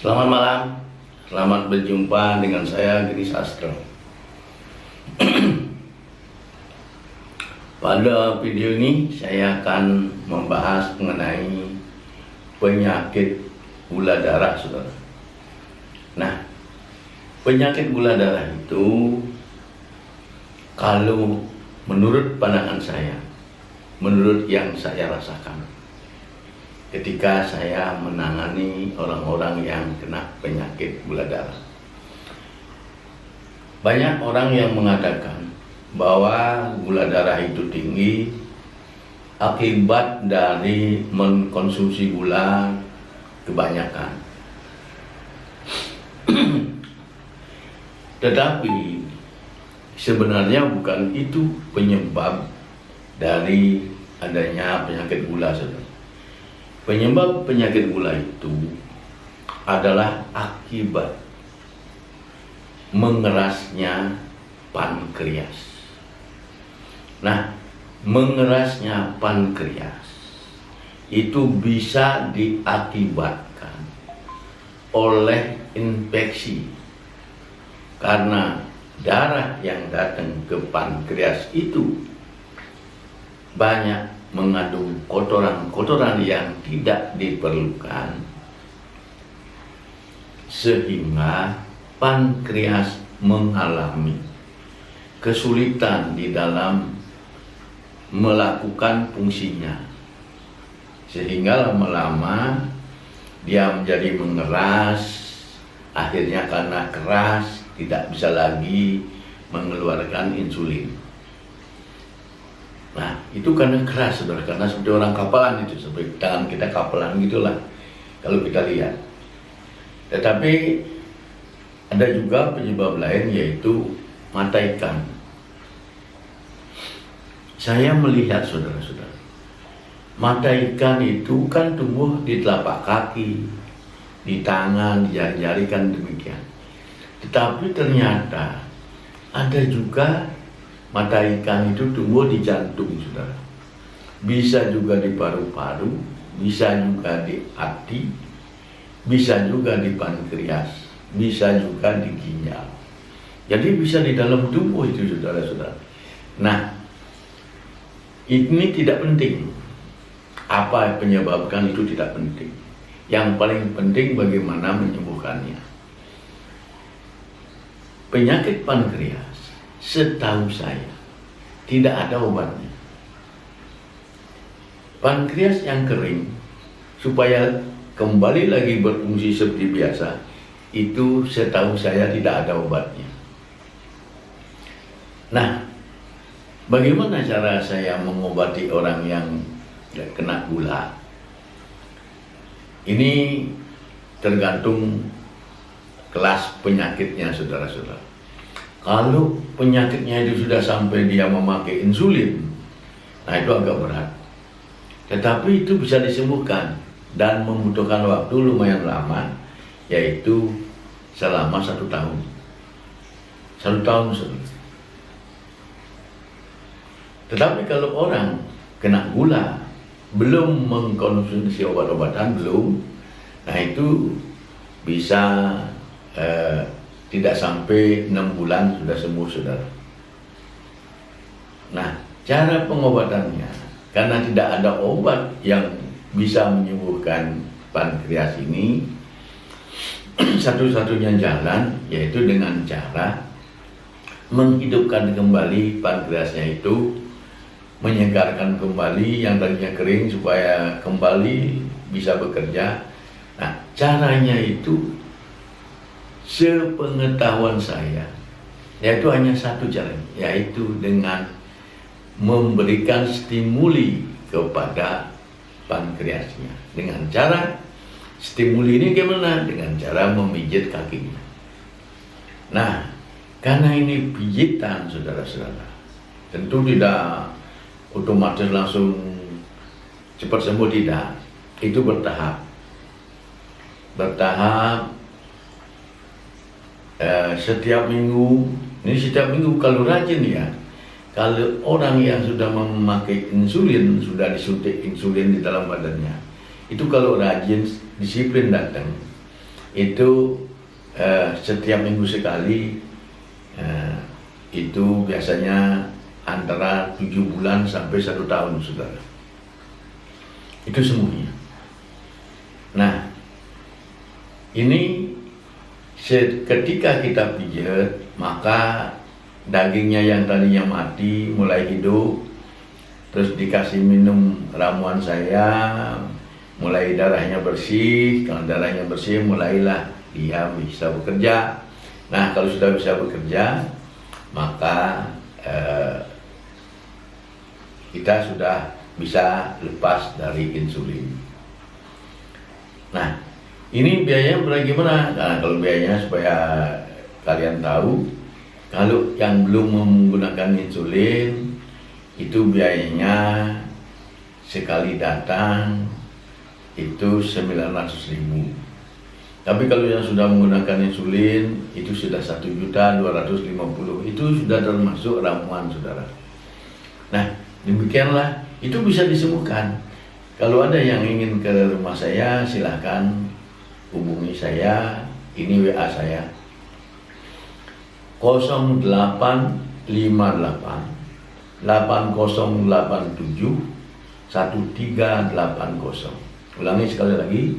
Selamat malam, selamat berjumpa dengan saya Giri Sastro. Pada video ini saya akan membahas mengenai penyakit gula darah, saudara. Nah, penyakit gula darah itu kalau menurut pandangan saya, menurut yang saya rasakan ketika saya menangani orang-orang yang kena penyakit gula darah. Banyak orang yang mengatakan bahwa gula darah itu tinggi akibat dari mengkonsumsi gula kebanyakan. Tetapi sebenarnya bukan itu penyebab dari adanya penyakit gula, saudara. Penyebab penyakit gula itu adalah akibat mengerasnya pankreas. Nah, mengerasnya pankreas itu bisa diakibatkan oleh infeksi karena darah yang datang ke pankreas itu banyak mengandung kotoran-kotoran yang tidak diperlukan, sehingga pankreas mengalami kesulitan di dalam melakukan fungsinya, sehingga lama-lama dia menjadi mengeras. Akhirnya karena keras tidak bisa lagi mengeluarkan insulin. Nah, itu karena keras, saudara, karena seperti orang kapalan itu, seperti tangan kita kapalan gitulah kalau kita lihat. Tetapi ada juga penyebab lain, yaitu mata ikan. Saya melihat, saudara-saudara, mata ikan itu kan tumbuh di telapak kaki, di tangan, di jari-jari, kan demikian. Tetapi ternyata ada juga mata ikan itu tumbuh di jantung, saudara. Bisa juga di paru-paru, bisa juga di hati, bisa juga di pankreas, bisa juga di ginjal. Jadi bisa di dalam tubuh itu, saudara-saudara. Nah, ini tidak penting. Apa penyebabkan itu tidak penting. Yang paling penting bagaimana menyembuhkannya. Penyakit pankreas, setahu saya, tidak ada obatnya. Pankreas yang kering, supaya kembali lagi berfungsi seperti biasa, itu setahu saya tidak ada obatnya. Nah, bagaimana cara saya mengobati orang yang kena gula? Ini tergantung kelas penyakitnya, saudara-saudara. Kalau penyakitnya itu sudah sampai dia memakai insulin, nah itu agak berat. Tetapi itu bisa disembuhkan dan membutuhkan waktu lumayan lama, yaitu selama 1 tahun. 1 tahun, saudara. Tetapi kalau orang kena gula, belum mengkonsumsi obat-obatan, belum, nah itu bisa tidak sampai 6 bulan sudah sembuh, saudara. Nah, cara pengobatannya, karena tidak ada obat yang bisa menyembuhkan pankreas ini, satu-satunya jalan yaitu dengan cara menghidupkan kembali pankreasnya itu, menyegarkan kembali yang tadinya kering supaya kembali bisa bekerja. Nah, caranya itu sepengetahuan saya, yaitu hanya satu cara, yaitu dengan memberikan stimuli kepada pankreasnya. Dengan cara stimuli ini gimana? Dengan cara memijit kakinya. Nah, karena ini pijitan, saudara-saudara, tentu tidak otomatis langsung cepat sembuh, tidak. Itu bertahap. Setiap minggu, ini setiap minggu kalau rajin ya. Kalau orang yang sudah memakai insulin, sudah disuntik insulin di dalam badannya, itu kalau rajin, disiplin datang, itu setiap minggu sekali, itu biasanya antara 7 bulan sampai 1 tahun, saudara. Itu semuanya. Nah, ini ketika kita pijat, maka dagingnya yang tadinya mati mulai hidup, terus dikasih minum ramuan saya, mulai darahnya bersih. Kalau darahnya bersih, mulailah dia bisa bekerja. Nah, kalau sudah bisa bekerja, maka kita sudah bisa lepas dari insulin. Nah, ini biayanya bagaimana? Nah, kalau biayanya supaya kalian tahu, kalau yang belum menggunakan insulin, itu biayanya sekali datang itu 900.000. Tapi kalau yang sudah menggunakan insulin itu sudah 1.250.000. Itu sudah termasuk ramuan, saudara. Nah, demikianlah, itu bisa disembuhkan. Kalau ada yang ingin ke rumah saya, silahkan hubungi saya. Ini WA saya 0858 8087 1380. Ulangi sekali lagi,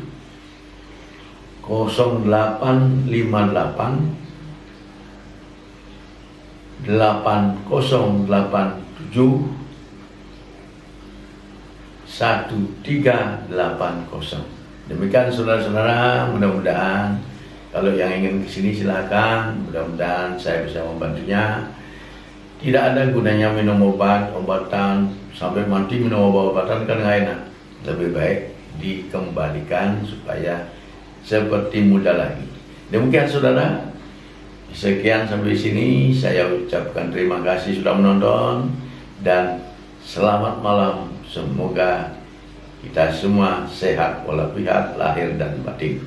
0858 8087 1380. Demikian saudara-saudara, mudah-mudahan kalau yang ingin kesini silakan, mudah-mudahan saya bisa membantunya. Tidak ada gunanya minum obatan sampai mati. Minum obatan kan nggak enak. Lebih baik dikembalikan supaya seperti muda lagi. Demikian saudara, sekian sampai sini. Saya ucapkan terima kasih sudah menonton dan selamat malam. Semoga kita semua sehat walafiat lahir dan batin.